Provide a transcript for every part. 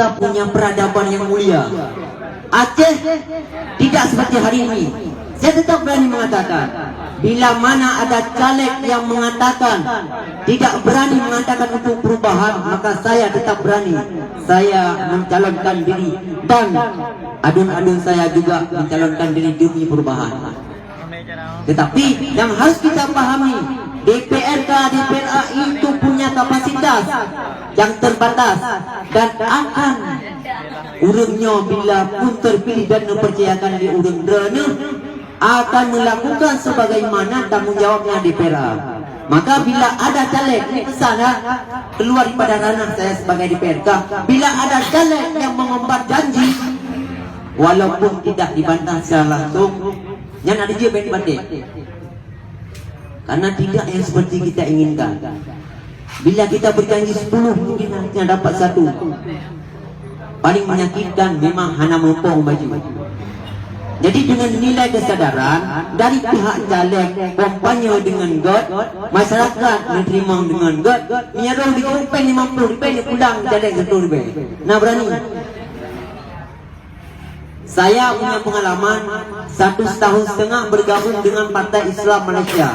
kita punya peradaban yang mulia. Aceh tidak seperti hari ini. Saya tetap berani mengatakan, bila mana ada caleg yang mengatakan tidak berani mengatakan untuk perubahan, maka saya tetap berani. Saya mencalonkan diri dan adun-adun saya juga mencalonkan diri demi perubahan. Tetapi yang harus kita pahami, DPRK, DPRA itu punya kapasitas yang terbatas dan akan urangnya bila pun terpilih dan dipercayakan di urang drone akan melakukan sebagaimana tanggungjawabnya DPRA. Maka bila ada caleg, ini pesan keluar daripada ranah saya sebagai DPRK, bila ada caleg yang mengemban janji walaupun tidak dibantah secara langsung, jangan ada dia bantah. Karena tidak yang seperti kita inginkan. Bila kita berjanji 10, mungkin hanya dapat 1. Paling menyakitkan memang hanya mempong baju. Jadi dengan nilai kesadaran dari pihak caleg, kampanye dengan God, masyarakat menerima dengan God, menyeruh di rupiah 50 rupiah pulang caleg 1 rupiah. Nah berani. Saya punya pengalaman 1,5 tahun bergabung dengan Partai Islam Malaysia.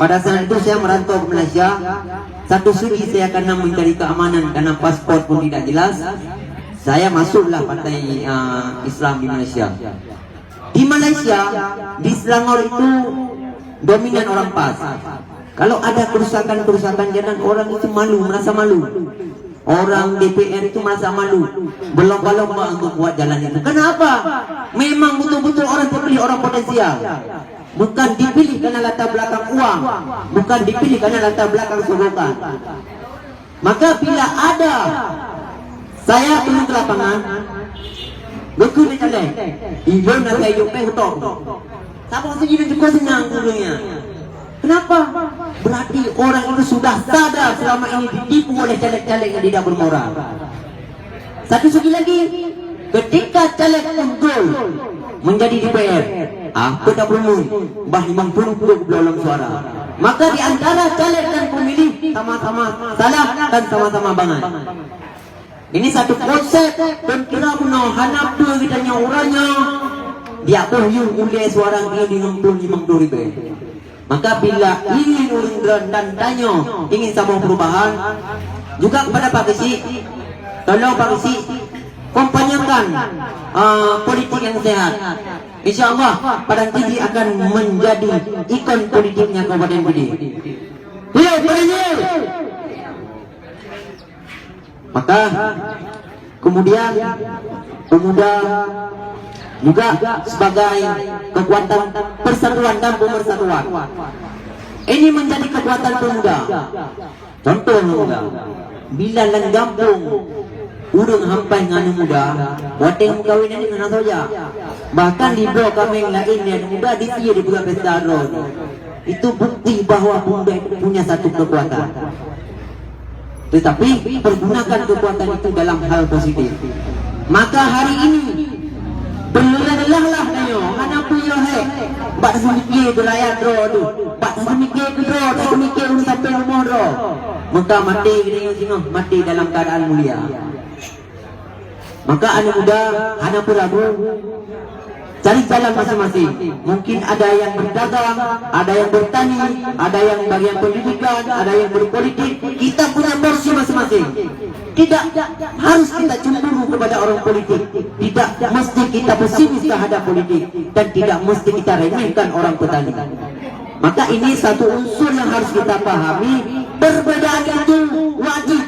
Pada saat itu saya merantau ke Malaysia. Satu segi saya karena mencari keamanan karena paspor pun tidak jelas. Saya masuklah Partai Islam di Malaysia. Di Malaysia, di Selangor itu dominan orang PAS. Kalau ada kerusakan-kerusakan jalan, orang itu malu, merasa malu. Orang DPR itu merasa malu, berlomba-lomba untuk buat jalan itu. Kenapa? Memang betul-betul orang terpilih, orang potensial. Bukan dipilih karena latar belakang uang, bukan dipilih karena latar belakang sogokan. Maka bila ada saya turun ke lapangan, beku di caleg, ibu nak saya jumpa betul. Siapa segi dan juga senang dulunya. Kenapa? Berarti orang itu sudah sadar selama ini ditipu oleh caleg-caleg yang tidak bermoral. Satu segi lagi, ketika caleg unggul menjadi DPR, aku tak perlu bah 50 belum suara. Maka di antara caleg dan pemilih sama-sama salah dan sama-sama bangan. Ini satu konsep berkira kuno hanap dua kitanya orangnya dia pun yung ulia suara dia di 50 ribu. Maka bila ingin urang dan tanya ingin sama perubahan juga kepada Pak Kesi, tolong Pak Kesi kompanyakan politik yang sehat. InsyaAllah Padang Tinggi akan menjadi ikon politiknya Kabupaten Pidi. Hidup Pidi! Maka kemudian pemuda juga sebagai kekuatan persatuan dan pemersatuan. Ini menjadi kekuatan pemuda. Contoh pemuda, bila langgampung urang hampai nganu muda, wateng kawin ini ngana saja. Bahkan di blok kami yang lain yang muda di sini di bulan pesta ron. Itu bukti bahwa pemuda itu punya satu kekuatan. Tetapi pergunakan kekuatan itu dalam hal positif. Maka hari ini berlelah-lelahlah nayo, anak punya hek. Bak semikir ke rakyat ro tu. Bak semikir ke ro, semikir un sampai umur ro. Maka mati kita tengok mati dalam keadaan mulia. Maka anak muda, anak perabu cari jalan masing-masing. Mungkin ada yang berdagang, ada yang bertani, ada yang bagian pendidikan, ada yang berpolitik. Kita punya porsi masing-masing. Tidak harus kita cemburu kepada orang politik. Tidak mesti kita pesimis terhadap politik. Dan tidak mesti kita remehkan orang petani. Maka ini satu unsur yang harus kita pahami. Perbedaan itu wajib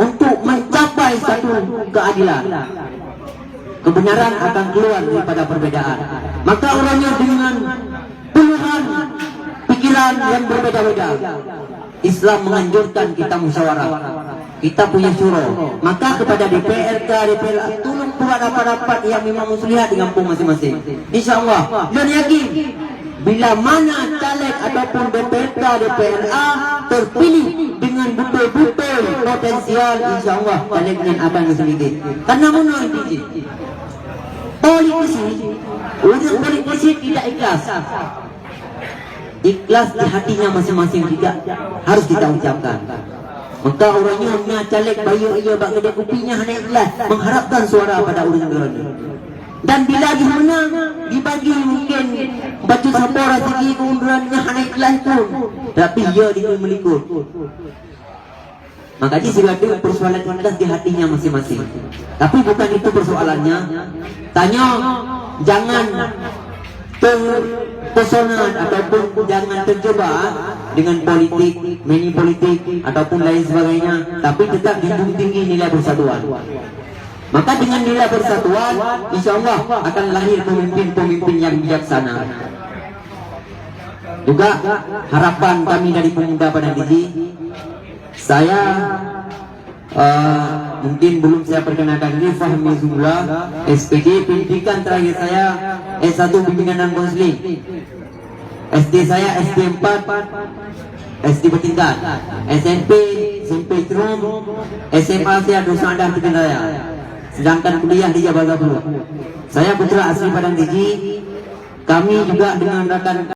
untuk mencapai satu keadilan. Kebenaran akan keluar daripada perbedaan. Maka orangnya dengan puluhan pikiran yang berbeda-beda. Islam menganjurkan kita musyawarah. Kita punya syuro. Maka kepada DPRK, DPRA tolong buat rapat-rapat yang memang muslihat di kampung masing-masing. InsyaAllah. Dan yakin bila mana caleg ataupun DPRK, DPRA terpilih dengan betul-betul potensial, InsyaAllah calegnya akan sedikit. Karena mana ini? Politisi tidak ikhlas. Ikhlas di hatinya masing-masing tidak harus kita ucapkan. Maka orangnya caleg bayu ia bak gede kupinya naiklah mengharapkan suara pada orang-orang. Dan bila dia menang dibagi mungkin baju sapora segi keundurannya naiklah itu. Tapi ia dia melikut. Makanya sesuatu persoalan kita di hatinya masing-masing. Tapi bukan itu persoalannya. Tanya, jangan terpesona ataupun jangan terjebak dengan politik, politik ataupun lain sebagainya. Tapi tetap junjung tinggi nilai persatuan. Maka dengan nilai persatuan, insya Allah akan lahir pemimpin-pemimpin yang bijaksana. Juga harapan kami dari pemuda pada diri. Saya mungkin belum saya perkenalkan diri, Fahmi Zumla, SPD, pendidikan terakhir saya S1 Bimbingan dan Konseling. SD saya SD 4, SD bertingkat, SMP Cerum, SMA saya Dusun Andah Tekan Raya. Sedangkan kuliah di Jawa Barat. Saya putra asli Padang Tinggi. Kami juga dengan rekan